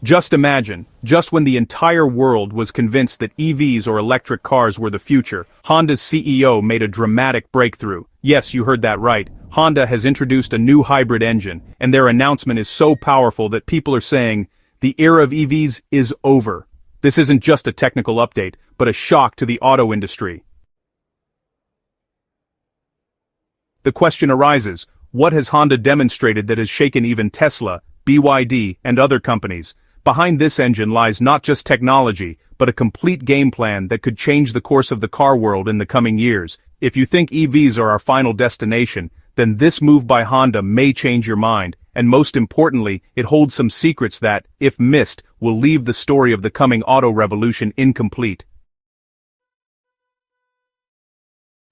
Just imagine, just when the entire world was convinced that EVs or electric cars were the future, Honda's CEO made a dramatic breakthrough. Yes, you heard that right. Honda has introduced a new hybrid engine, and their announcement is so powerful that people are saying, the era of EVs is over. This isn't just a technical update, but a shock to the auto industry. The question arises, what has Honda demonstrated that has shaken even Tesla, BYD, and other companies? Behind this engine lies not just technology, but a complete game plan that could change the course of the car world in the coming years. If you think EVs are our final destination, then this move by Honda may change your mind, and most importantly, it holds some secrets that, if missed, will leave the story of the coming auto revolution incomplete.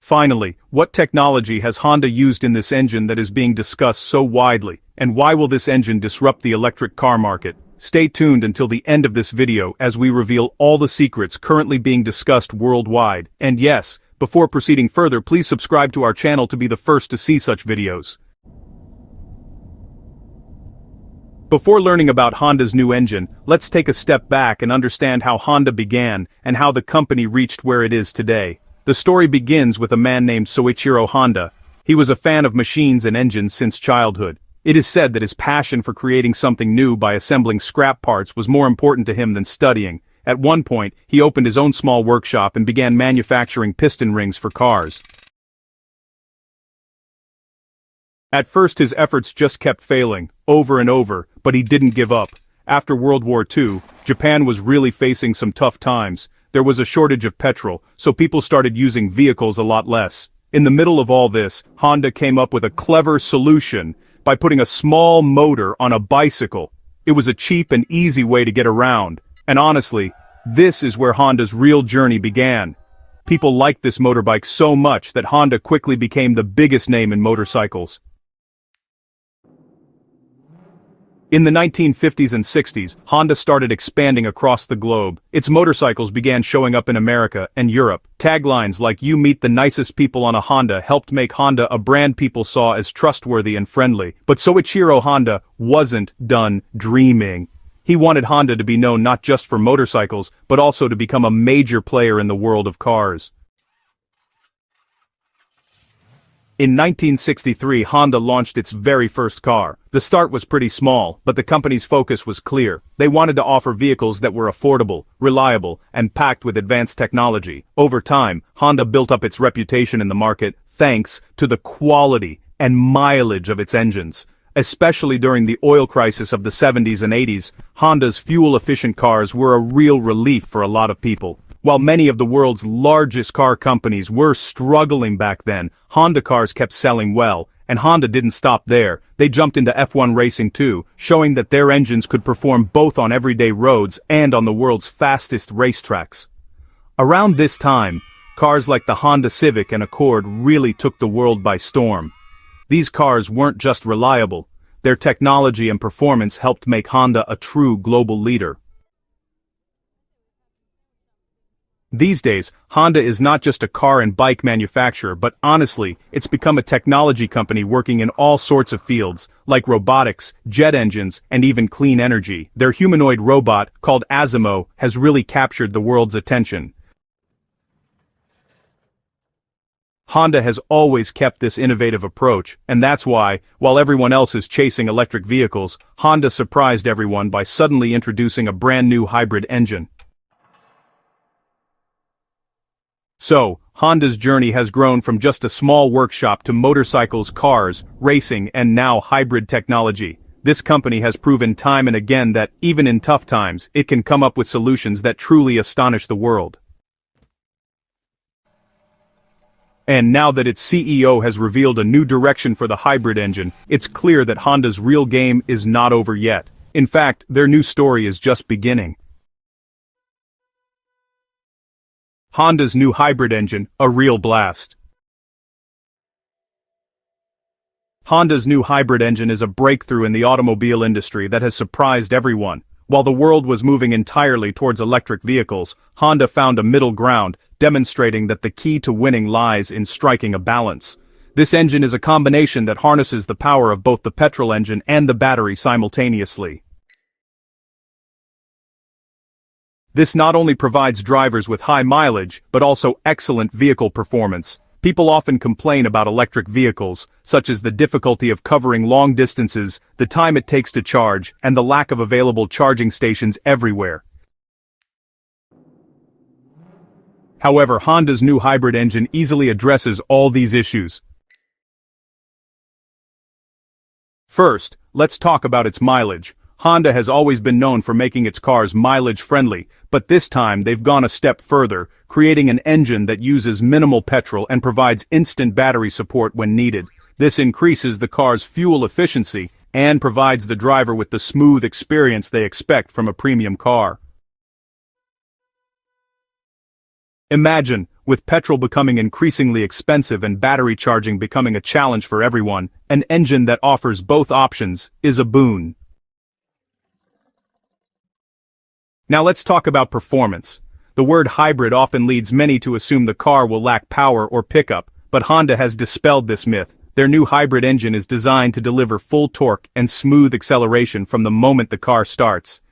Finally, what technology has Honda used in this engine that is being discussed so widely, and why will this engine disrupt the electric car market? Stay tuned until the end of this video as we reveal all the secrets currently being discussed worldwide. And yes, before proceeding further, please subscribe to our channel to be the first to see such videos. Before learning about Honda's new engine, let's take a step back and understand how Honda began and how the company reached where it is today. The story begins with a man named Soichiro Honda. He was a fan of machines and engines since childhood. It is said that his passion for creating something new by assembling scrap parts was more important to him than studying. At one point, he opened his own small workshop and began manufacturing piston rings for cars. At first his efforts just kept failing, over and over, but he didn't give up. After World War II, Japan was really facing some tough times. There was a shortage of petrol, so people started using vehicles a lot less. In the middle of all this, Honda came up with a clever solution by putting a small motor on a bicycle. It was a cheap and easy way to get around. And honestly, this is where Honda's real journey began. People liked this motorbike so much that Honda quickly became the biggest name in motorcycles. In the 1950s and 60s, Honda started expanding across the globe. Its motorcycles began showing up in America and Europe. Taglines like "You meet the nicest people on a Honda" helped make Honda a brand people saw as trustworthy and friendly. But Soichiro Honda wasn't done dreaming. He wanted Honda to be known not just for motorcycles, but also to become a major player in the world of cars. In 1963, Honda launched its very first car. The start was pretty small, but the company's focus was clear. They wanted to offer vehicles that were affordable, reliable, and packed with advanced technology. Over time, Honda built up its reputation in the market thanks to the quality and mileage of its engines. Especially during the oil crisis of the 70s and 80s, Honda's fuel-efficient cars were a real relief for a lot of people. While many of the world's largest car companies were struggling back then, Honda cars kept selling well, and Honda didn't stop there. They jumped into F1 racing too, showing that their engines could perform both on everyday roads and on the world's fastest racetracks. Around this time, cars like the Honda Civic and Accord really took the world by storm. These cars weren't just reliable. Their technology and performance helped make Honda a true global leader. These days, Honda is not just a car and bike manufacturer, but honestly, it's become a technology company working in all sorts of fields, like robotics, jet engines, and even clean energy. Their humanoid robot, called Asimo, has really captured the world's attention. Honda has always kept this innovative approach, and that's why, while everyone else is chasing electric vehicles, Honda surprised everyone by suddenly introducing a brand new hybrid engine. So, Honda's journey has grown from just a small workshop to motorcycles, cars, racing, and now hybrid technology. This company has proven time and again that, even in tough times, it can come up with solutions that truly astonish the world. And now that its CEO has revealed a new direction for the hybrid engine, it's clear that Honda's real game is not over yet. In fact, their new story is just beginning. Honda's new hybrid engine, a real blast. Honda's new hybrid engine is a breakthrough in the automobile industry that has surprised everyone. While the world was moving entirely towards electric vehicles, Honda found a middle ground, demonstrating that the key to winning lies in striking a balance. This engine is a combination that harnesses the power of both the petrol engine and the battery simultaneously. This not only provides drivers with high mileage, but also excellent vehicle performance. People often complain about electric vehicles, such as the difficulty of covering long distances, the time it takes to charge, and the lack of available charging stations everywhere. However, Honda's new hybrid engine easily addresses all these issues. First, let's talk about its mileage. Honda has always been known for making its cars mileage-friendly, but this time they've gone a step further, creating an engine that uses minimal petrol and provides instant battery support when needed. This increases the car's fuel efficiency and provides the driver with the smooth experience they expect from a premium car. Imagine, with petrol becoming increasingly expensive and battery charging becoming a challenge for everyone, an engine that offers both options is a boon. Now let's talk about performance. The word hybrid often leads many to assume the car will lack power or pickup, but Honda has dispelled this myth. Their new hybrid engine is designed to deliver full torque and smooth acceleration from the moment the car starts.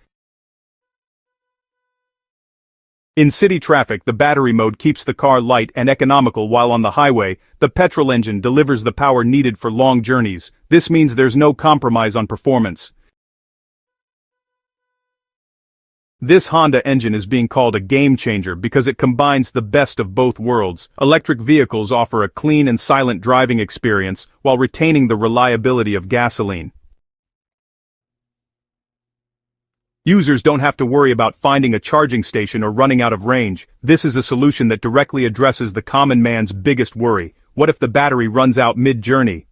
In city traffic, the battery mode keeps the car light and economical, while on the highway, the petrol engine delivers the power needed for long journeys. This means there's no compromise on performance. This Honda engine is being called a game changer because it combines the best of both worlds. Electric vehicles offer a clean and silent driving experience while retaining the reliability of gasoline. Users don't have to worry about finding a charging station or running out of range. This is a solution that directly addresses the common man's biggest worry. What if the battery runs out mid-journey?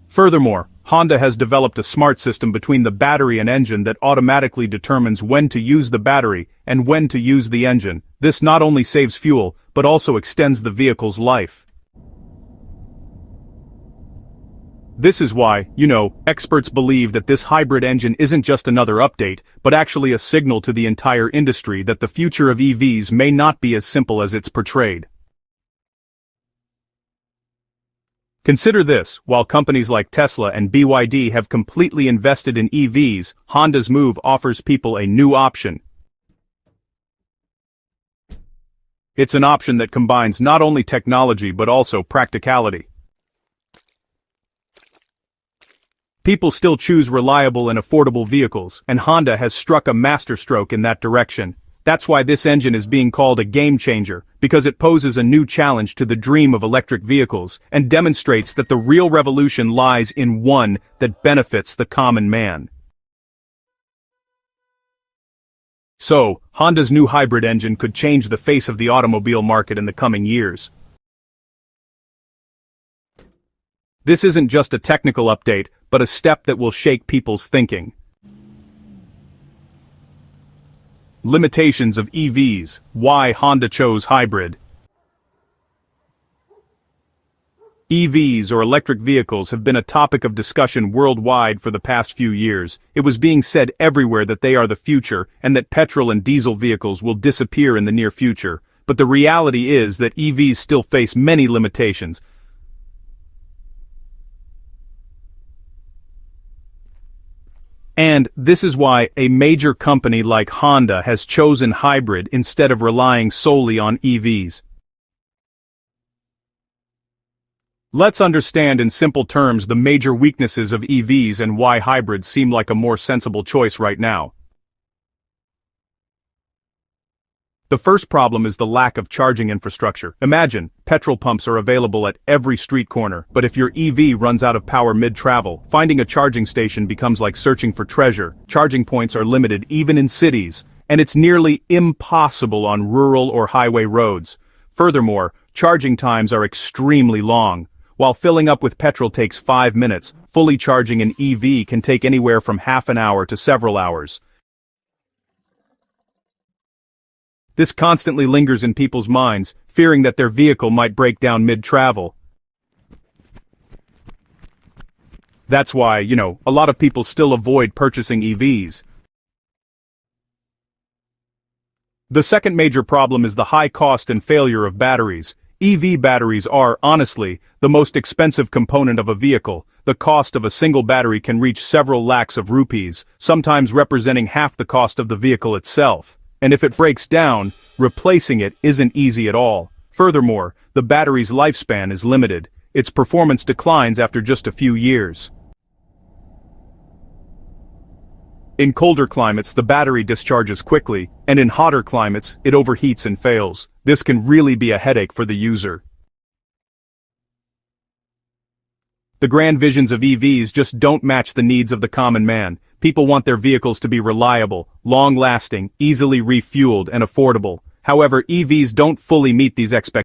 Furthermore, Honda has developed a smart system between the battery and engine that automatically determines when to use the battery and when to use the engine. This not only saves fuel, but also extends the vehicle's life. This is why, experts believe that this hybrid engine isn't just another update, but actually a signal to the entire industry that the future of EVs may not be as simple as it's portrayed. Consider this, while companies like Tesla and BYD have completely invested in EVs, Honda's move offers people a new option. It's an option that combines not only technology but also practicality. People still choose reliable and affordable vehicles, and Honda has struck a masterstroke in that direction. That's why this engine is being called a game changer, because it poses a new challenge to the dream of electric vehicles and demonstrates that the real revolution lies in one that benefits the common man. So, Honda's new hybrid engine could change the face of the automobile market in the coming years. This isn't just a technical update, but a step that will shake people's thinking. Limitations of EVs. Why Honda chose hybrid. EVs, or electric vehicles, have been a topic of discussion worldwide for the past few years. It was being said everywhere that they are the future, and that petrol and diesel vehicles will disappear in the near future. But the reality is that EVs still face many limitations. And this is why a major company like Honda has chosen hybrid instead of relying solely on EVs. Let's understand in simple terms the major weaknesses of EVs and why hybrids seem like a more sensible choice right now. The first problem is the lack of charging infrastructure. Imagine, petrol pumps are available at every street corner, but if your EV runs out of power mid-travel, finding a charging station becomes like searching for treasure. Charging points are limited even in cities, and it's nearly impossible on rural or highway roads. Furthermore, charging times are extremely long. While filling up with petrol takes 5 minutes, fully charging an EV can take anywhere from half an hour to several hours. This constantly lingers in people's minds, fearing that their vehicle might break down mid-travel. That's why, a lot of people still avoid purchasing EVs. The second major problem is the high cost and failure of batteries. EV batteries are, honestly, the most expensive component of a vehicle. The cost of a single battery can reach several lakhs of rupees, sometimes representing half the cost of the vehicle itself. And if it breaks down, replacing it isn't easy at all. Furthermore, the battery's lifespan is limited. Its performance declines after just a few years. In colder climates, the battery discharges quickly, and in hotter climates, it overheats and fails. This can really be a headache for the user. The grand visions of EVs just don't match the needs of the common man. People want their vehicles to be reliable, long-lasting, easily refueled, and affordable. However, EVs don't fully meet these expectations.